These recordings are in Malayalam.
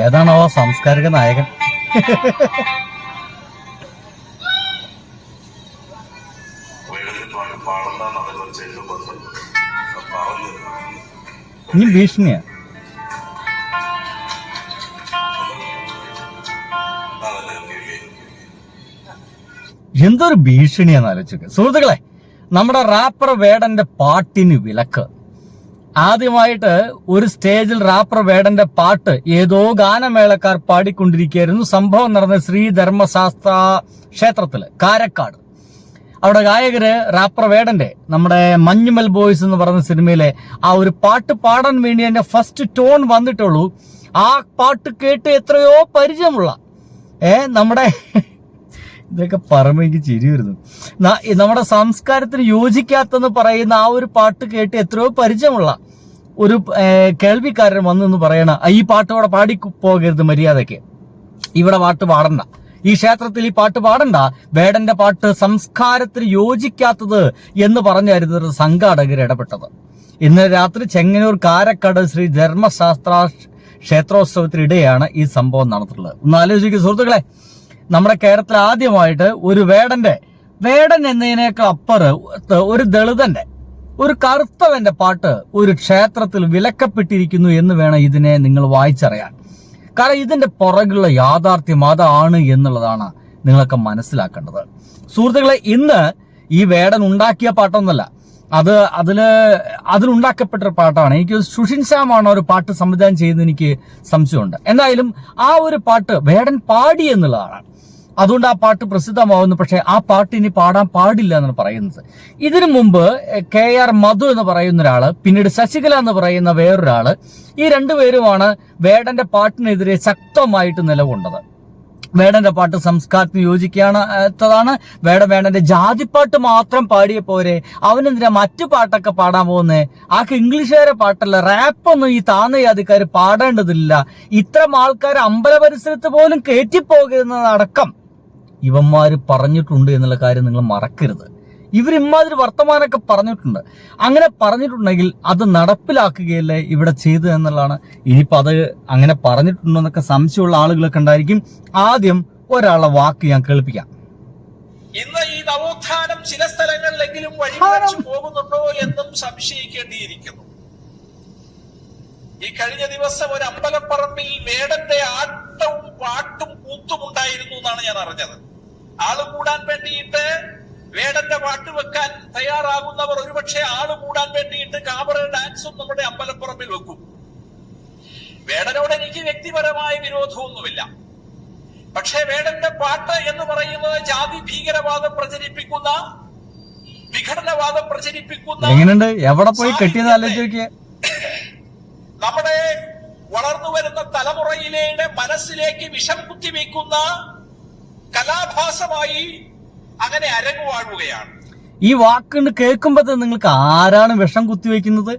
ഏതാണോ സാംസ്കാരിക നായകൻ? ഇനി ഭീഷണിയാ. എന്തൊരു ഭീഷണിയാന്ന് ആലോചിക്കുക സുഹൃത്തുക്കളെ. നമ്മുടെ റാപ്പർ വേടന്റെ പാട്ടിന് വിലക്ക്. ആദ്യമായിട്ട് ഒരു സ്റ്റേജിൽ റാപ്പർ വേടന്റെ പാട്ട് ഏതോ ഗാനമേളക്കാർ പാടിക്കൊണ്ടിരിക്കുകയായിരുന്നു. സംഭവം നടന്ന ശ്രീ ധർമ്മശാസ്ത്ര ക്ഷേത്രത്തില് കാരക്കാട്. അവിടെ ഗായകര് റാപ്പർ വേടന്റെ നമ്മുടെ മഞ്ഞുമൽ ബോയ്സ് എന്ന് പറയുന്ന സിനിമയിലെ ആ ഒരു പാട്ട് പാടാൻ വേണ്ടി എന്റെ ഫസ്റ്റ് ടോൺ വന്നിട്ടുള്ളൂ. ആ പാട്ട് കേട്ട് എത്രയോ പരിചയമുള്ള നമ്മുടെ ഇതൊക്കെ പറയുമ്പോൾ എനിക്ക് ചിരി വരുന്നു. നമ്മുടെ സംസ്കാരത്തിന് യോജിക്കാത്തെന്ന് പറയുന്ന ആ ഒരു പാട്ട് കേട്ട് എത്രയോ പരിചയമുള്ള ഒരു കേൾവിക്കാരൻ വന്നെന്ന് പറയണ ഈ പാട്ട് ഇവിടെ പാടി പോകരുത്, മര്യാദയ്ക്ക് ഇവിടെ പാട്ട് പാടണ്ട, ഈ ക്ഷേത്രത്തിൽ ഈ പാട്ട് പാടണ്ട, വേടന്റെ പാട്ട് സംസ്കാരത്തിന് യോജിക്കാത്തത് എന്ന് പറഞ്ഞായിരുന്നു ഒരു സംഘാടകർ ഇടപെട്ടത്. ഇന്നലെ രാത്രി ചെങ്ങന്നൂർ കാരക്കാട് ശ്രീ ധർമ്മശാസ്ത്ര ക്ഷേത്രോത്സവത്തിനിടെയാണ് ഈ സംഭവം നടന്നിട്ടുള്ളത്. ഒന്ന് ആലോചിക്കുക സുഹൃത്തുക്കളെ. നമ്മുടെ കേരളത്തിൽ ആദ്യമായിട്ട് ഒരു വേടൻ എന്നതിനേക്കാൾ അപ്പുറം ഒരു ദളിതന്റെ, ഒരു കറുത്തവന്റെ പാട്ട് ഒരു ക്ഷേത്രത്തിൽ വിലക്കപ്പെട്ടിരിക്കുന്നു എന്ന് വേണം ഇതിനെ നിങ്ങൾ വായിച്ചറിയാൻ. കാരണം ഇതിന്റെ പുറകുള്ള യാഥാർത്ഥ്യം അതാണ് എന്നുള്ളതാണ് നിങ്ങളൊക്കെ സുഹൃത്തുക്കളെ. ഇന്ന് ഈ വേടൻ ഉണ്ടാക്കിയ പാട്ടൊന്നുമല്ല, അതിലുണ്ടാക്കപ്പെട്ട പാട്ടാണ്. എനിക്ക് സുഷിൻ ശ്യാമാണ് ഒരു പാട്ട് സംവിധാനം ചെയ്യുന്നത് എനിക്ക് സംശയമുണ്ട്. എന്തായാലും ആ ഒരു പാട്ട് വേടൻ പാടി എന്നുള്ളതാണ്. അതുകൊണ്ട് ആ പാട്ട് പ്രസിദ്ധമാവുന്നു. പക്ഷെ ആ പാട്ട് ഇനി പാടാൻ പാടില്ല എന്നാണ് പറയുന്നത്. ഇതിനു മുമ്പ് KR മധു എന്ന് പറയുന്ന ഒരാള്, പിന്നീട് ശശികല എന്ന് പറയുന്ന വേറൊരാള്, ഈ രണ്ടുപേരുമാണ് വേടന്റെ പാട്ടിനെതിരെ ശക്തമായിട്ട് നിലകൊണ്ടത്. വേടന്റെ പാട്ട് സംസ്കാരത്തിന് യോജിക്കാത്തതാണ്. വേടന്റെ ജാതിപ്പാട്ട് മാത്രം പാടിയ പോരെ, അവനെന്തിനാ മറ്റു പാട്ടൊക്കെ പാടാൻ പോകുന്നേ? ആൾക്ക് ഇംഗ്ലീഷുകാരെ പാട്ടല്ല, റാപ്പൊന്നും ഈ താന്ന ജാതിക്കാർ പാടേണ്ടതില്ല. ഇത്തരം ആൾക്കാർ അമ്പല പരിസരത്ത് പോലും കയറ്റിപ്പോകുന്നതടക്കം ഇവന്മാര് പറഞ്ഞിട്ടുണ്ട് എന്നുള്ള കാര്യം നിങ്ങൾ മറക്കരുത്. ഇവരിമാതിരി വർത്തമാനമൊക്കെ പറഞ്ഞിട്ടുണ്ട്. അങ്ങനെ പറഞ്ഞിട്ടുണ്ടെങ്കിൽ അത് നടപ്പിലാക്കുകയല്ലേ ഇവിടെ ചെയ്തു എന്നുള്ളതാണ്. ഇനിയിപ്പോൾ അത് അങ്ങനെ പറഞ്ഞിട്ടുണ്ടോ എന്നൊക്കെ സംശയമുള്ള ആളുകളൊക്കെ ഉണ്ടായിരിക്കും. ആദ്യം ഒരാളുടെ വാക്ക് ഞാൻ കേൾപ്പിക്കാം. ഇന്ന് ഈ നവോത്ഥാനം ചില സ്ഥലങ്ങളിലെങ്കിലും വഴിവെച്ചു പോകുന്നുണ്ടോ എന്നും സംശയിക്കേണ്ടിയിരിക്കുന്നു. ഈ കഴിഞ്ഞ ദിവസം ഒരു അമ്പലപ്പറമ്പിൽ വേടന്റെ ആട്ടവും പാട്ടും കൂത്തും ഉണ്ടായിരുന്നു എന്നാണ് ഞാൻ അറിഞ്ഞത്. ആള് കൂടാൻ വേണ്ടിയിട്ട് വേടന്റെ പാട്ട് വെക്കാൻ തയ്യാറാകുന്നവർ ഒരുപക്ഷെ ആള് കൂടാൻ വേണ്ടിയിട്ട് കാബറ ഡാൻസും നമ്മുടെ അമ്പലപ്പുറമ്പിൽ വെക്കും. വേടനോട് എനിക്ക് വ്യക്തിപരമായ വിരോധമൊന്നുമില്ല. പക്ഷേ വേടന്റെ പാട്ട് എന്ന് പറയുന്നത് ജാതി ഭീകരവാദം പ്രചരിപ്പിക്കുന്ന, വിഘടനവാദം പ്രചരിപ്പിക്കുന്ന, എങ്ങനെയുണ്ട് എവിടെ പോയി കെട്ടിയതാലോചിക്കുക, നമ്മുടെ വളർന്നു വരുന്ന തലമുറയിലെ മനസ്സിലേക്ക് വിഷം കുത്തിവെക്കുന്ന കലാഭാസമായി അങ്ങനെ അരങ്ങുവാഴുകയാണ്. ഈ വാക്കുകൊണ്ട് കേൾക്കുമ്പോൾ നിങ്ങൾക്ക് ആരാണ് വിഷം കുത്തിവെക്കുന്നത്,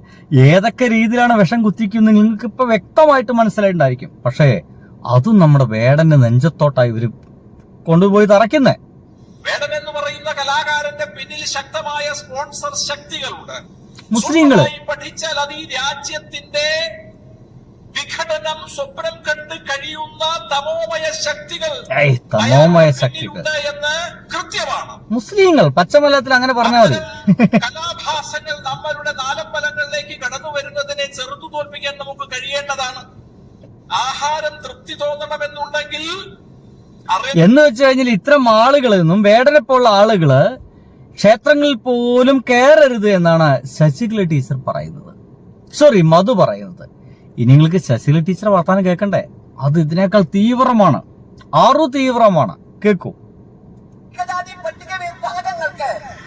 ഏതൊക്കെ രീതിയിലാണ് വിഷം കുത്തിക്കുന്നത് നിങ്ങൾക്ക് ഇപ്പൊ വ്യക്തമായിട്ട് മനസ്സിലായിട്ടുണ്ടായിരിക്കും. പക്ഷേ അതും നമ്മുടെ വേടന്റെ നെഞ്ചത്തോട്ടായി ഇവര് കൊണ്ടുപോയി തറയ്ക്കുന്നേ. വേടൻ എന്ന് പറയുന്ന കലാകാരന്റെ പിന്നിൽ ശക്തമായ സ്പോൺസർ ശക്തികളുണ്ട്. മുസ്ലിങ്ങള് പഠിച്ചാൽ അത് ഈ രാജ്യത്തിന്റെ വിഘടനം സ്വപ്നം കണ്ട് കഴിയുന്ന തമോമയ ശക്തികൾ എന്ന് കൃത്യമാണ്. മുസ്ലിങ്ങൾ പച്ചമലത്തിൽ അങ്ങനെ പറഞ്ഞാൽ മതി. കലാഭാസങ്ങൾ നമ്മളുടെ നാലമ്പലങ്ങളിലേക്ക് കടന്നു വരുന്നതിനെ ചെറുത്തു തോൽപ്പിക്കാൻ നമുക്ക് കഴിയേണ്ടതാണ്. ആഹാരം തൃപ്തി തോന്നണമെന്നുണ്ടെങ്കിൽ എന്ന് വെച്ച് കഴിഞ്ഞാൽ ഇത്തരം ആളുകളിൽ നിന്നും വേടനെ പോലുള്ള ആളുകള് ക്ഷേത്രങ്ങളിൽ പോലും കയറരുത് എന്നാണ് ശശികല ടീച്ചർ പറയുന്നത്. സോറി, മധു പറയുന്നത്. ഇനി നിങ്ങൾക്ക് ശശികല ടീച്ചർ വർത്താനം കേൾക്കണ്ടേ? അത് ഇതിനേക്കാൾ തീവ്രമാണ്, തീവ്രമാണ്. കേൾക്കൂ.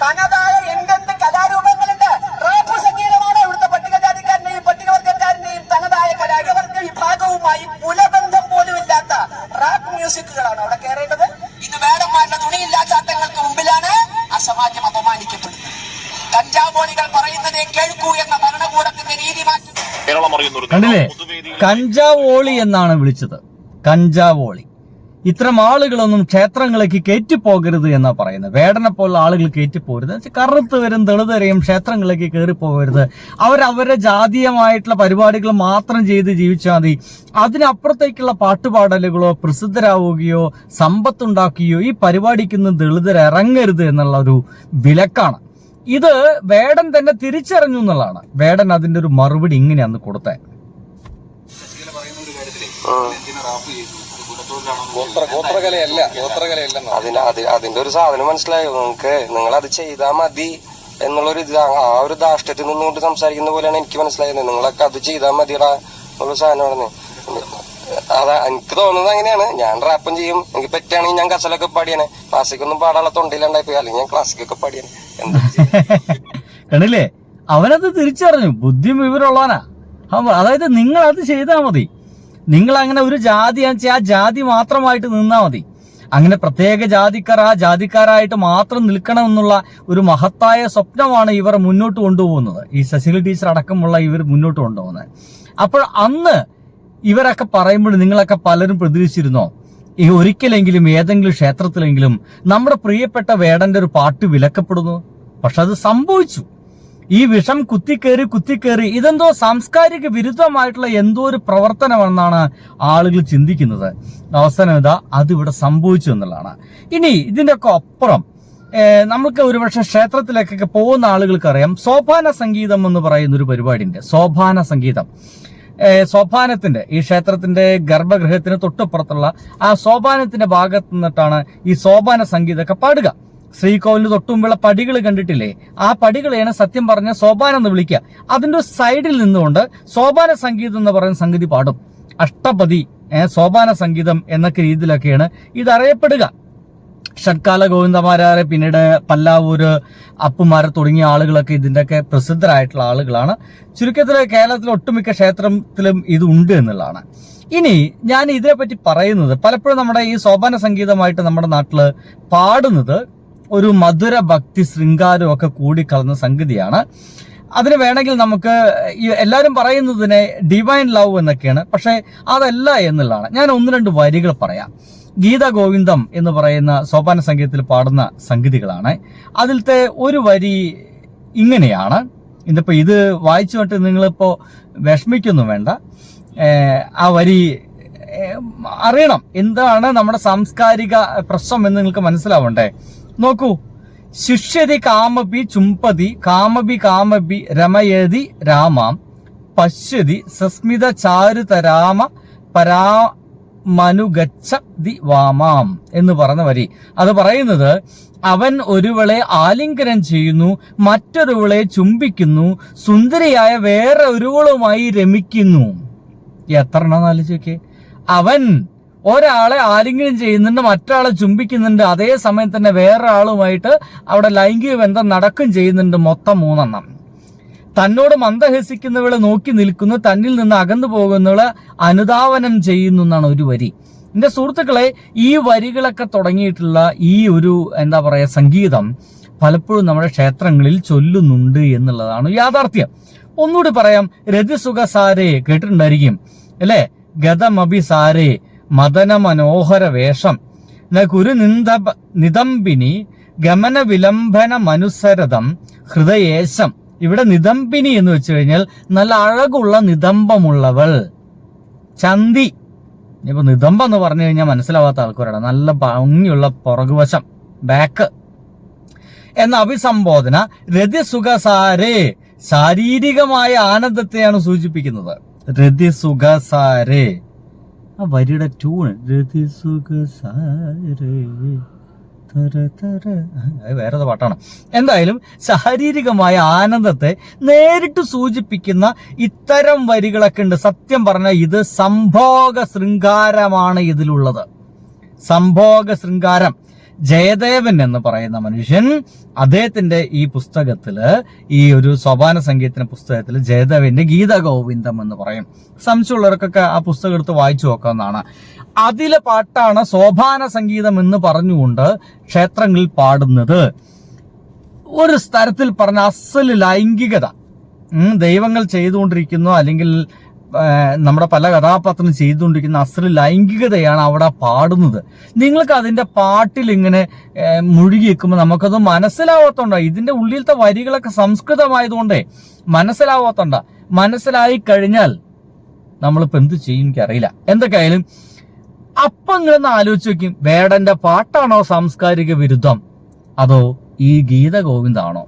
തനതായ 80 കലാരൂപങ്ങളുണ്ട്. റാപ്പ് സംഗീതമാണ് ഇവിടുത്തെ പട്ടികജാതിക്കാരനെയും പട്ടികവർഗക്കാരനെയും തനതായ കലാരൂപ വിഭാഗവുമായി കുലബന്ധം പോലും ഇല്ലാത്ത റാപ്പ് മ്യൂസിക്കുകളാണ് അവിടെ കയറേണ്ടത്. ഇത് വേടന്മാരുടെ തുണിയില്ലാച്ചാട്ടങ്ങൾക്ക് മുമ്പിലാണ് ആ സമാജം അപമാനിക്കപ്പെടുന്നത്. കഞ്ചാവോളികൾ പറയുന്നതേ കേൾക്കൂ എന്ന ഭരണകൂടത്തിന്റെ രീതി മാറ്റി കണ്ടില്ലേ? കഞ്ചാവോളി എന്നാണ് വിളിച്ചത്. കഞ്ചാവോളി ഇത്തരം ആളുകളൊന്നും ക്ഷേത്രങ്ങളിലേക്ക് കയറ്റിപ്പോകരുത് എന്നാ പറയുന്നത്. വേടനെ പോലുള്ള ആളുകൾ കയറ്റിപ്പോകരുത്. കറുത്തവരും ദളിതരെയും ക്ഷേത്രങ്ങളിലേക്ക് കയറി പോകരുത്. അവരവരുടെ ജാതീയമായിട്ടുള്ള പരിപാടികൾ മാത്രം ചെയ്ത് ജീവിച്ചാൽ മതി. അതിനപ്പുറത്തേക്കുള്ള പാട്ടുപാടലുകളോ പ്രസിദ്ധരാവുകയോ സമ്പത്തുണ്ടാക്കുകയോ ഈ പരിപാടിക്കൊന്നും ദളിതർ ഇറങ്ങരുത് എന്നുള്ള ഒരു വിലക്കാണ്. ഇത് വേടൻ തന്നെ തിരിച്ചറിഞ്ഞു എന്നുള്ളതാണ്. വേടൻ അതിന്റെ ഒരു മറുപടി ഇങ്ങനെയാണ് കൊടുത്തത്. അതിന്റെ ഒരു സാധനം മനസ്സിലായോ നിങ്ങൾക്ക്? നിങ്ങൾ അത് ചെയ്താൽ മതി എന്നുള്ളൊരു ഇത്, ആ ഒരു ധാർഷ്ട്യത്തിൽ നിന്നുകൊണ്ട് സംസാരിക്കുന്ന പോലെയാണ് എനിക്ക് മനസ്സിലായത്. നിങ്ങളൊക്കെ അത് ചെയ്താൽ മതിയടാ എന്നുള്ള സാധനമാണ്. അതാ എനിക്ക് തോന്നുന്നത് അങ്ങനെയാണ്. ഞാൻ റാപ്പും ചെയ്യും, എനിക്ക് പറ്റുകയാണെങ്കിൽ ഞാൻ ഗസലൊക്കെ പാടിയാണ്. ക്ലാസിക്കൊന്നും പാടാനുള്ള തൊണ്ടിലുണ്ടായിപ്പോയി, അല്ലെങ്കിൽ ഞാൻ ക്ലാസിക്കൊക്കെ പാടിയാണ്. കണ്ടില്ലേ, അവനത് തിരിച്ചറിഞ്ഞു. ബുദ്ധിയും വിവരമുള്ളവനാ. അതായത് നിങ്ങൾ അത് ചെയ്താൽ മതി. നിങ്ങൾ അങ്ങനെ ഒരു ജാതി ആ ജാതി മാത്രമായിട്ട് നിന്നാൽ മതി. അങ്ങനെ പ്രത്യേക ജാതിക്കാർ ആ ജാതിക്കാരായിട്ട് മാത്രം നിൽക്കണം എന്നുള്ള ഒരു മഹത്തായ സ്വപ്നമാണ് ഇവർ മുന്നോട്ട് കൊണ്ടുപോകുന്നത്. ഈ ശശികല ടീച്ചർ അടക്കമുള്ള ഇവർ മുന്നോട്ട് കൊണ്ടുപോകുന്നത്. അപ്പോൾ അന്ന് ഇവരൊക്കെ പറയുമ്പോൾ നിങ്ങളൊക്കെ പലരും പ്രതീക്ഷിച്ചിരുന്നോ ഈ ഒരിക്കലെങ്കിലും ഏതെങ്കിലും ക്ഷേത്രത്തിലെങ്കിലും നമ്മുടെ പ്രിയപ്പെട്ട വേടന്റെ ഒരു പാട്ട് വിലക്കപ്പെടുന്നു? പക്ഷെ അത് സംഭവിച്ചു. ഈ വിഷം കുത്തിക്കേറി ഇതെന്തോ സാംസ്കാരിക വിരുദ്ധമായിട്ടുള്ള എന്തോ ഒരു പ്രവർത്തനമെന്നാണ് ആളുകൾ ചിന്തിക്കുന്നത്. അവസാനം ഇതാ അതിവിടെ സംഭവിച്ചു എന്നുള്ളതാണ്. ഇനി ഇതിന്റെ ഒക്കെ അപ്പുറം നമുക്ക് ഒരുപക്ഷെ ക്ഷേത്രത്തിലേക്കൊക്കെ പോകുന്ന ആളുകൾക്കറിയാം, സോപാന സംഗീതം എന്ന് പറയുന്ന ഒരു പരിപാടിയുണ്ട്. സോപാന സംഗീതം, സോപാനത്തിന്റെ ഈ ക്ഷേത്രത്തിന്റെ ഗർഭഗൃഹത്തിന് തൊട്ടപ്പുറത്തുള്ള ആ സോപാനത്തിന്റെ ഭാഗത്ത് നിന്നിട്ടാണ് ഈ സോപാന സംഗീതമൊക്കെ പാടുക. ശ്രീകോവിലിന് തൊട്ടുമുമ്പുള്ള പടികൾ കണ്ടിട്ടില്ലേ? ആ പടികളെയാണ് സത്യം പറഞ്ഞ സോപാനം എന്ന് വിളിക്കുക. അതിന്റെ സൈഡിൽ നിന്നുകൊണ്ട് സോപാന സംഗീതം എന്ന് പറയുന്ന സംഗതി പാടും. അഷ്ടപതി സോപാന സംഗീതം എന്നൊക്കെ രീതിയിലൊക്കെയാണ് ഇതറിയപ്പെടുക. ഷഡ്കാല ഗോവിന്ദമാരാരെ, പിന്നീട് പല്ലാവൂര് അപ്പുമാരെ തുടങ്ങിയ ആളുകളൊക്കെ ഇതിന്റെയൊക്കെ പ്രസിദ്ധരായിട്ടുള്ള ആളുകളാണ്. ചുരുക്കത്തിൽ കേരളത്തിലെ ഒട്ടുമിക്ക ക്ഷേത്രത്തിലും ഇത് ഉണ്ട് എന്നുള്ളതാണ്. ഇനി ഞാൻ ഇതിനെപ്പറ്റി പറയുന്നത്, പലപ്പോഴും നമ്മുടെ ഈ സോപാന സംഗീതമായിട്ട് നമ്മുടെ നാട്ടില് പാടുന്നത് ഒരു മധുര ഭക്തി ശൃംഗാരവും ഒക്കെ കൂടിക്കലർന്ന സംഗതിയാണ്. അതിന് വേണമെങ്കിൽ നമുക്ക് എല്ലാവരും പറയുന്നതിനെ ഡിവൈൻ ലവ് എന്നൊക്കെയാണ്, പക്ഷെ അതല്ല എന്നുള്ളതാണ്. ഞാൻ ഒന്ന് രണ്ട് വരികൾ പറയാം. ഗീത ഗോവിന്ദം എന്ന് പറയുന്ന സോപാന സംഗീതത്തിൽ പാടുന്ന സംഗതികളാണ്. അതിലത്തെ ഒരു വരി ഇങ്ങനെയാണ്. ഇതിപ്പോ ഇത് വായിച്ചു കൊണ്ട് നിങ്ങളിപ്പോ വിഷമിക്കൊന്നും വേണ്ട. ആ വരി അറിയണം എന്താണ് നമ്മുടെ സാംസ്കാരിക പ്രശ്നം എന്ന് നിങ്ങൾക്ക് മനസ്സിലാവണ്ടേ. നോക്കൂ, ശിഷ്യതി കാമപി ചുംപതി കാമപി രമയതി രാമാം പശ്യതി സസ്മിത ചാരുതരാമ പരാമനുഗച്ഛതി വാമാം എന്ന് പറഞ്ഞ വരി. അത് പറയുന്നത്, അവൻ ഒരുവളെ ആലിംഗനം ചെയ്യുന്നു, മറ്റൊരുവളെ ചുംബിക്കുന്നു, സുന്ദരിയായ വേറെ ഒരുവളുമായി രമിക്കുന്നു. എത്ര എണ്ണം ആലോചിക്കേ. അവൻ ഒരാളെ ആലിംഗനം ചെയ്യുന്നുണ്ട്, മറ്റൊരാളെ ചുംബിക്കുന്നുണ്ട്, അതേ സമയം തന്നെ വേറെ ആളുമായിട്ട് അവിടെ ലൈംഗിക ബന്ധം നടക്കും ചെയ്യുന്നുണ്ട്. മൊത്തം 3 എണ്ണം. തന്നോട് മന്ദഹസിക്കുന്നവളെ നോക്കി നിൽക്കുന്നു, തന്നിൽ നിന്ന് അകന്നു പോകുന്നവളെ അനുധാവനം ചെയ്യുന്നു എന്നാണ് ഒരു വരി. എന്റെ സുഹൃത്തുക്കളെ, ഈ വരികളൊക്കെ തുടങ്ങിയിട്ടുള്ള ഈ ഒരു സംഗീതം പലപ്പോഴും നമ്മുടെ ക്ഷേത്രങ്ങളിൽ ചൊല്ലുന്നുണ്ട് എന്നുള്ളതാണ് യാഥാർത്ഥ്യം. ഒന്നുകൂടി പറയാം. രതിസുഖസാരേ കേട്ടിട്ടുണ്ടായിരിക്കും അല്ലെ? ഗതമഭിസാരേ മദന മനോഹര വേഷം കുരു നിതംബിനി ഗമന വിലംബന മനുസരതം ഹൃദയേശം. ഇവിടെ നിതംബിനി എന്ന് വെച്ച് കഴിഞ്ഞാൽ നല്ല അഴകുള്ള നിതംബമുള്ളവൾ, ചന്തി. ഇപ്പൊ നിതംബം എന്ന് പറഞ്ഞു കഴിഞ്ഞാൽ മനസ്സിലാവാത്ത ആൾക്കാരാണ്. നല്ല ഭംഗിയുള്ള പുറകുവശം, ബാക്ക് എന്ന അഭിസംബോധന. രതിസുഖസാരേ ശാരീരികമായ ആനന്ദത്തെയാണ് സൂചിപ്പിക്കുന്നത്. രതിസുഖസാരേ, ആ വരിയുടെ ട്യൂണ് രതിസുഖസാരേ വേറെ പാട്ടാണ്. എന്തായാലും ശാരീരികമായ ആനന്ദത്തെ നേരിട്ട് സൂചിപ്പിക്കുന്ന ഇത്തരം വരികളൊക്കെ ഉണ്ട്. സത്യം പറഞ്ഞാൽ ഇത് സംഭോഗ ശൃംഗാരമാണ് ഇതിലുള്ളത്. സംഭോഗ ശൃംഗാരം. ജയദേവൻ എന്ന് പറയുന്ന മനുഷ്യൻ അദ്ദേഹത്തിന്റെ ഈ പുസ്തകത്തില്, ഈ ഒരു സോപാന സംഗീതത്തിന്റെ പുസ്തകത്തിൽ ജയദേവന്റെ ഗീത ഗോവിന്ദം എന്ന് പറയും. സംശയമുള്ളവർക്കൊക്കെ ആ പുസ്തകം എടുത്ത് വായിച്ചു നോക്കാവുന്നതാണ്. അതിലെ പാട്ടാണ് സോപാന സംഗീതം എന്ന് പറഞ്ഞുകൊണ്ട് ക്ഷേത്രങ്ങളിൽ പാടുന്നത്. ഒരു തരത്തിൽ പറഞ്ഞ അസല് ലൈംഗികത ദൈവങ്ങൾ ചെയ്തുകൊണ്ടിരിക്കുന്നു, അല്ലെങ്കിൽ നമ്മുടെ പല കഥാപാത്രം ചെയ്തുകൊണ്ടിരിക്കുന്ന അശ്ലീല ലൈംഗികതയാണ് അവിടെ പാടുന്നത്. നിങ്ങൾക്ക് അതിന്റെ പാട്ടിൽ ഇങ്ങനെ മുഴുകി വെക്കുമ്പോൾ നമുക്കത് മനസ്സിലാവാത്തോണ്ട. ഇതിന്റെ ഉള്ളിലത്തെ വരികളൊക്കെ സംസ്കൃതമായതുകൊണ്ടേ മനസ്സിലാവാത്തോണ്ട. മനസ്സിലായി കഴിഞ്ഞാൽ നമ്മളിപ്പോ എന്ത് ചെയ്യും എനിക്കറിയില്ല. എന്തൊക്കെയായാലും അപ്പൊ ഇങ്ങനെ ആലോചിച്ച് വെക്കും, വേടന്റെ പാട്ടാണോ സാംസ്കാരിക വിരുദ്ധം, അതോ ഈ ഗീതഗോവിന്ദാണോ?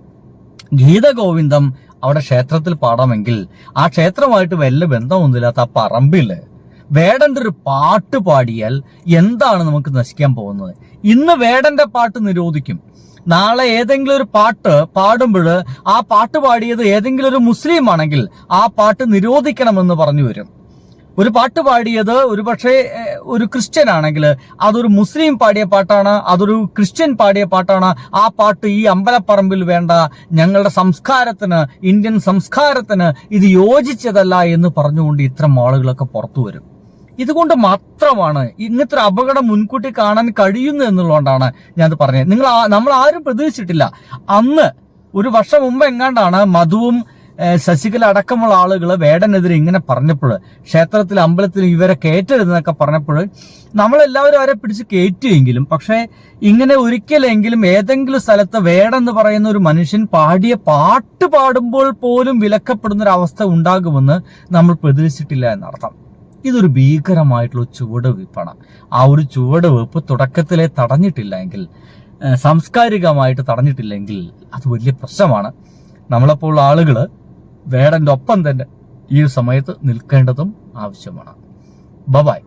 ഗീതഗോവിന്ദം അവിടെ ക്ഷേത്രത്തിൽ പാടാമെങ്കിൽ ആ ക്ഷേത്രമായിട്ട് വല്ല ബന്ധമൊന്നുമില്ലാത്ത ആ പറമ്പില് വേടന്റെ ഒരു പാട്ട് പാടിയാൽ എന്താണ് നമുക്ക് നശിക്കാൻ പോകുന്നത്? ഇന്ന് വേടന്റെ പാട്ട് നിരോധിക്കും. നാളെ ഏതെങ്കിലും ഒരു പാട്ട് പാടുമ്പോൾ ആ പാട്ട് പാടിയത് ഏതെങ്കിലും ഒരു മുസ്ലിം ആണെങ്കിൽ ആ പാട്ട് നിരോധിക്കണമെന്ന് പറഞ്ഞു വരും. ഒരു പാട്ട് പാടിയത് ഒരുപക്ഷെ ഒരു ക്രിസ്ത്യൻ ആണെങ്കിൽ അതൊരു മുസ്ലിം പാടിയ പാട്ടാണ്, അതൊരു ക്രിസ്ത്യൻ പാടിയ പാട്ടാണ്, ആ പാട്ട് ഈ അമ്പലപ്പറമ്പിൽ വേണ്ട, ഞങ്ങളുടെ സംസ്കാരത്തിന്, ഇന്ത്യൻ സംസ്കാരത്തിന് ഇത് യോജിച്ചതല്ല എന്ന് പറഞ്ഞുകൊണ്ട് ഇത്തരം ആളുകളൊക്കെ പുറത്തു വരും. ഇതുകൊണ്ട് മാത്രമാണ് ഇങ്ങനത്തെ ഒരു അപകടം മുൻകൂട്ടി കാണാൻ കഴിയുന്നു എന്നുള്ളതുകൊണ്ടാണ് ഞാനത് പറഞ്ഞത്. നമ്മൾ ആരും പ്രതീക്ഷിച്ചിട്ടില്ല. അന്ന് ഒരു വർഷം മുമ്പ് എങ്ങാണ്ടാണ് മധുവും ശശികല അടക്കമുള്ള ആളുകൾ വേടനെതിരെ ഇങ്ങനെ പറഞ്ഞപ്പോൾ, ക്ഷേത്രത്തിൽ അമ്പലത്തിൽ ഇവരെ കയറ്റരുതെന്നൊക്കെ പറഞ്ഞപ്പോൾ നമ്മളെല്ലാവരും അവരെ പിടിച്ച് കയറ്റുമെങ്കിലും, പക്ഷേ ഇങ്ങനെ ഒരിക്കലെങ്കിലും ഏതെങ്കിലും സ്ഥലത്ത് വേടെന്ന് പറയുന്ന ഒരു മനുഷ്യൻ പാടിയ പാട്ട് പാടുമ്പോൾ പോലും വിലക്കപ്പെടുന്ന ഒരു അവസ്ഥ ഉണ്ടാകുമെന്ന് നമ്മൾ പ്രതീക്ഷിച്ചിട്ടില്ല എന്നർത്ഥം. ഇതൊരു ഭീകരമായിട്ടുള്ള ചുവടുവെപ്പാണ്. ആ ഒരു ചുവടുവെപ്പ് തുടക്കത്തിലെ തടഞ്ഞിട്ടില്ലെങ്കിൽ, സാംസ്കാരികമായിട്ട് തടഞ്ഞിട്ടില്ലെങ്കിൽ അത് വലിയ പ്രശ്നമാണ്. നമ്മളെപ്പോലുള്ള ആളുകൾ വേടന്റെ ഒപ്പം തന്നെ ഈ സമയത്ത് നിൽക്കേണ്ടതും ആവശ്യമാണ്. ബൈ.